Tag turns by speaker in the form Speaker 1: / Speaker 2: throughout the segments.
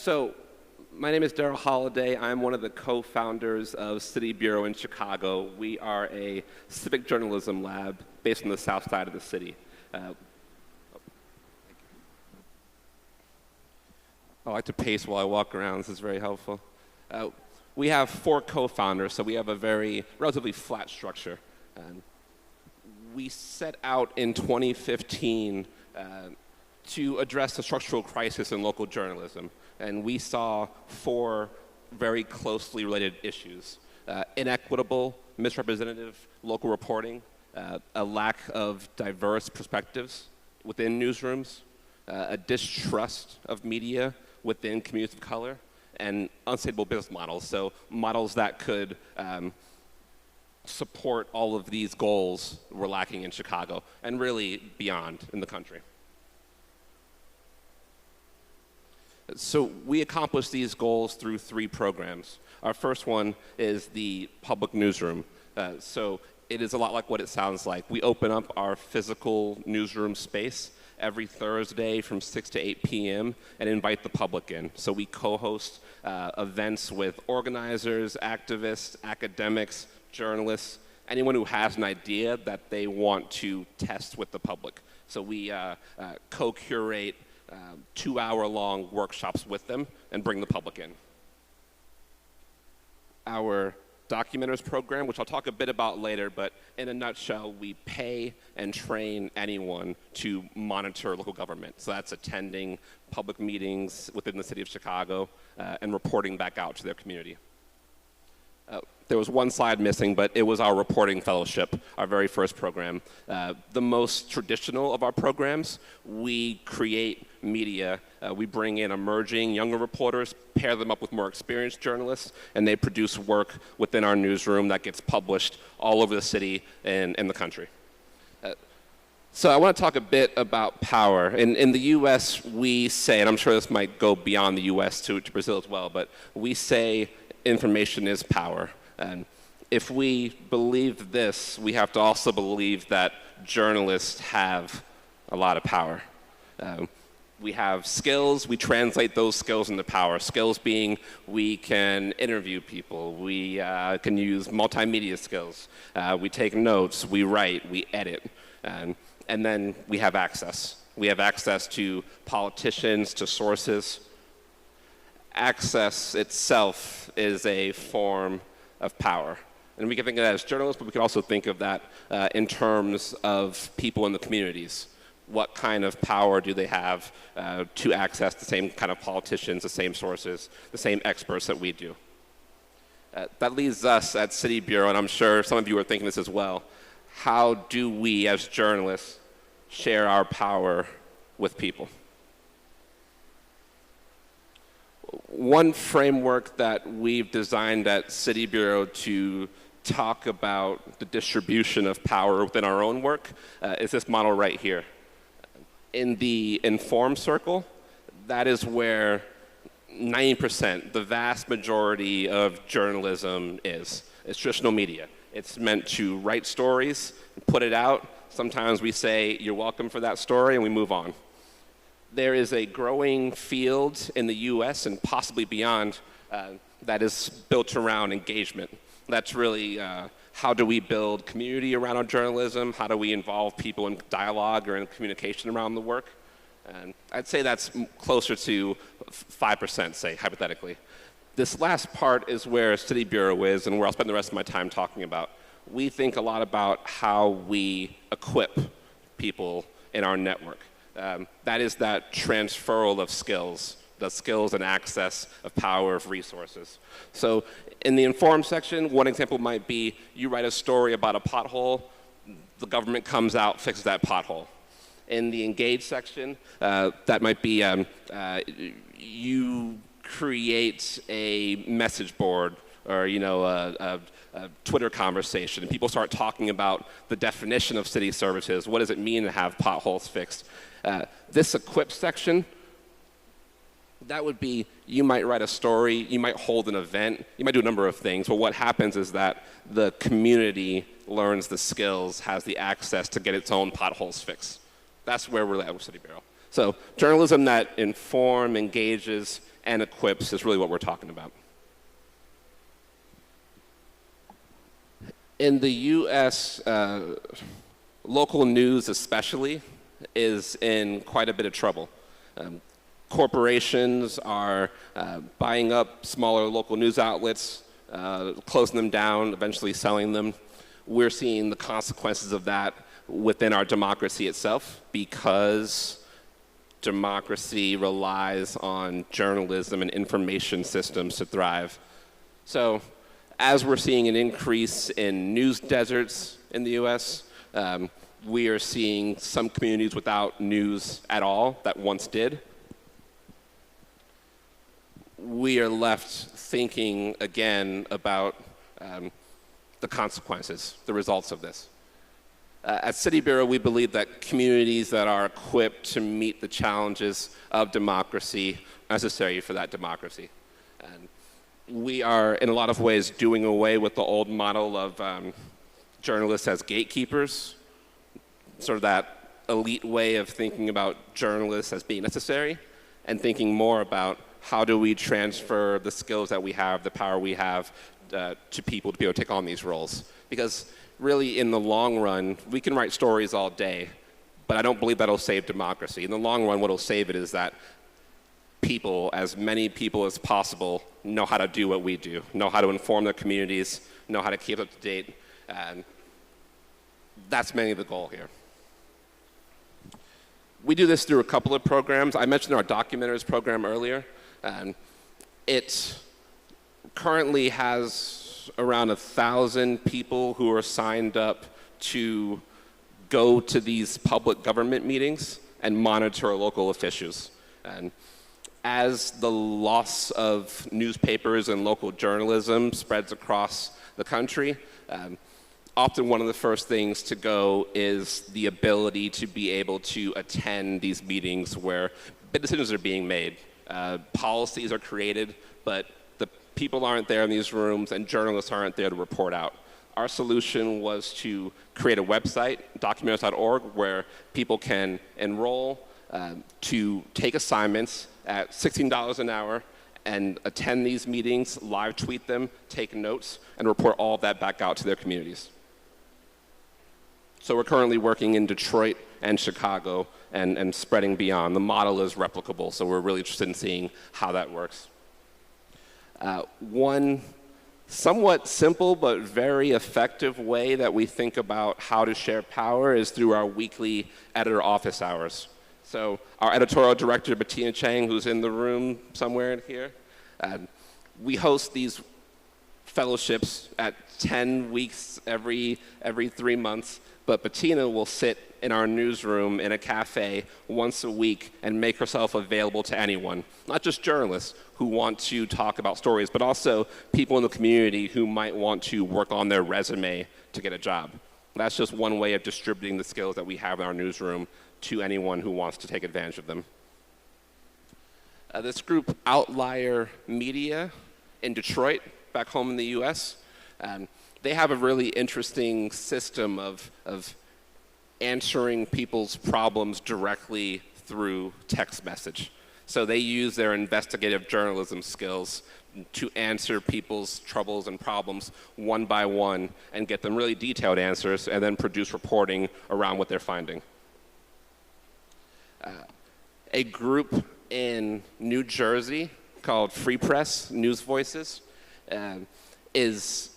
Speaker 1: So my name is Darryl Holliday. I'm one of the co-founders of City Bureau in Chicago. We are a civic journalism lab based on the south side of the city. I like to pace while I walk around. This is very helpful. We have 4 co-founders, so we have a very relatively flat structure. We set out in 2015 to address the structural crisis in local journalism, and we saw 4 very closely related issues: inequitable, misrepresentative local reporting, a lack of diverse perspectives within newsrooms, a distrust of media within communities of color, and unstable business models. So models that could support all of these goals were lacking in Chicago and really beyond in the country. So we accomplished these goals through 3 programs. Our first one is the public newsroom. So it is a lot like what it sounds like. We open up our physical newsroom space every Thursday from 6 to 8 p.m. and invite the public in. So we co-host events with organizers, activists, academics, journalists, anyone who has an idea that they want to test with the public. So we co-curate 2-hour-long workshops with them and bring the public in. Our Documenters program, which I'll talk a bit about later, but in a nutshell, we pay and train anyone to monitor local government. So that's attending public meetings within the city of Chicago and reporting back out to their community. There was one slide missing, but it was our reporting fellowship, our very first program. The most traditional of our programs, we create media. We bring in emerging younger reporters, pair them up with more experienced journalists, and they produce work within our newsroom that gets published all over the city and the country. So I want to talk a bit about power. In the U.S., we say, and I'm sure this might go beyond the U.S. to Brazil as well, but we say information is power. And if we believe this, we have to also believe that journalists have a lot of power. We have skills, we translate those skills into power. Skills being we can interview people, we can use multimedia skills, we take notes, we write, we edit, and then we have access. We have access to politicians, to sources. Access itself is a form of power. And we can think of that as journalists, but we can also think of that in terms of people in the communities. What kind of power do they have to access the same kind of politicians, the same sources, the same experts that we do? That leads us at City Bureau, and I'm sure some of you are thinking this as well. How do we as journalists share our power with people? One framework that we've designed at City Bureau to talk about the distribution of power within our own work is this model right here. In the informed circle, that is where 90%, the vast majority of journalism is. It's traditional media. It's meant to write stories, put it out. Sometimes we say, you're welcome for that story, and we move on. There is a growing field in the US and possibly beyond that is built around engagement. That's really how do we build community around our journalism? How do we involve people in dialogue or in communication around the work? And I'd say that's closer to 5%, say, hypothetically. This last part is where City Bureau is and where I'll spend the rest of my time talking about. We think a lot about how we equip people in our network. That is that transferal of skills, the skills and access of power of resources. So in the informed section, one example might be you write a story about a pothole, the government comes out, fixes that pothole. In the engaged section, that might be you create a message board or a Twitter conversation, and people start talking about the definition of city services. What does it mean to have potholes fixed? This equip section, that would be you might write a story, you might hold an event, you might do a number of things, but what happens is that the community learns the skills, has the access to get its own potholes fixed. That's where we're at with City Bureau. So journalism that engages, and equips is really what we're talking about. In the US, local news especially is in quite a bit of trouble. Corporations are buying up smaller local news outlets, closing them down, eventually selling them. We're seeing the consequences of that within our democracy itself, because democracy relies on journalism and information systems to thrive. So as we're seeing an increase in news deserts in the US, we are seeing some communities without news at all that once did. We are left thinking again about the consequences, the results of this. At City Bureau, we believe that communities that are equipped to meet the challenges of democracy are necessary for that democracy. And we are, in a lot of ways, doing away with the old model of journalists as gatekeepers, sort of that elite way of thinking about journalists as being necessary, and thinking more about how do we transfer the skills that we have, the power we have, to people to be able to take on these roles. Because really, in the long run, we can write stories all day, but I don't believe that'll save democracy. In the long run, what'll save it is that people, as many people as possible, know how to do what we do, know how to inform their communities, know how to keep up to date, and that's mainly the goal here. We do this through a couple of programs. I mentioned our documentaries program earlier. It currently has around 1,000 people who are signed up to go to these public government meetings and monitor local officials. And as the loss of newspapers and local journalism spreads across the country, often one of the first things to go is the ability to be able to attend these meetings where big decisions are being made. Policies are created, but the people aren't there in these rooms and journalists aren't there to report out. Our solution was to create a website, documentaries.org, where people can enroll to take assignments at $16 an hour and attend these meetings, live tweet them, take notes, and report all of that back out to their communities. So we're currently working in Detroit and Chicago and spreading beyond. The model is replicable, so we're really interested in seeing how that works. One somewhat simple but very effective way that we think about how to share power is through our weekly editor office hours. So our editorial director, Bettina Chang, who's in the room somewhere in here, we host these fellowships at 10 weeks every 3 months, but Bettina will sit in our newsroom in a cafe once a week and make herself available to anyone, not just journalists who want to talk about stories, but also people in the community who might want to work on their resume to get a job. That's just one way of distributing the skills that we have in our newsroom to anyone who wants to take advantage of them. This group, Outlier Media in Detroit, back home in the US, they have a really interesting system of answering people's problems directly through text message. So they use their investigative journalism skills to answer people's troubles and problems one by one and get them really detailed answers and then produce reporting around what they're finding. A group in New Jersey called Free Press News Voices is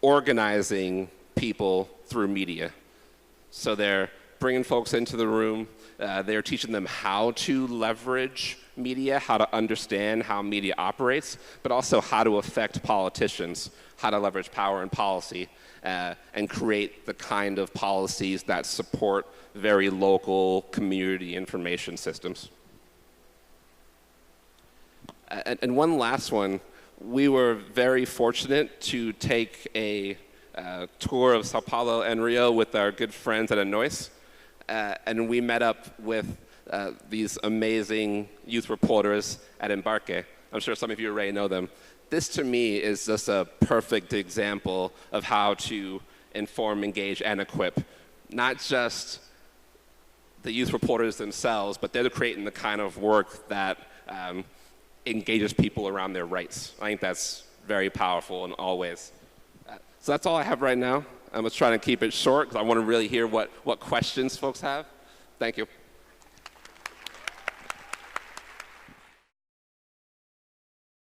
Speaker 1: organizing people through media. So they're bringing folks into the room, they're teaching them how to leverage media, how to understand how media operates, but also how to affect politicians, how to leverage power and policy, and create the kind of policies that support very local community information systems. And one last one, we were very fortunate to take a tour of Sao Paulo and Rio with our good friends at Anois, and we met up with these amazing youth reporters at Embarque. I'm sure some of you already know them. This to me is just a perfect example of how to inform, engage, and equip, not just the youth reporters themselves, but they're creating the kind of work that engages people around their rights. I think that's very powerful in all ways. So that's all I have right now. I'm just trying to keep it short because I want to really hear what questions folks have. Thank you.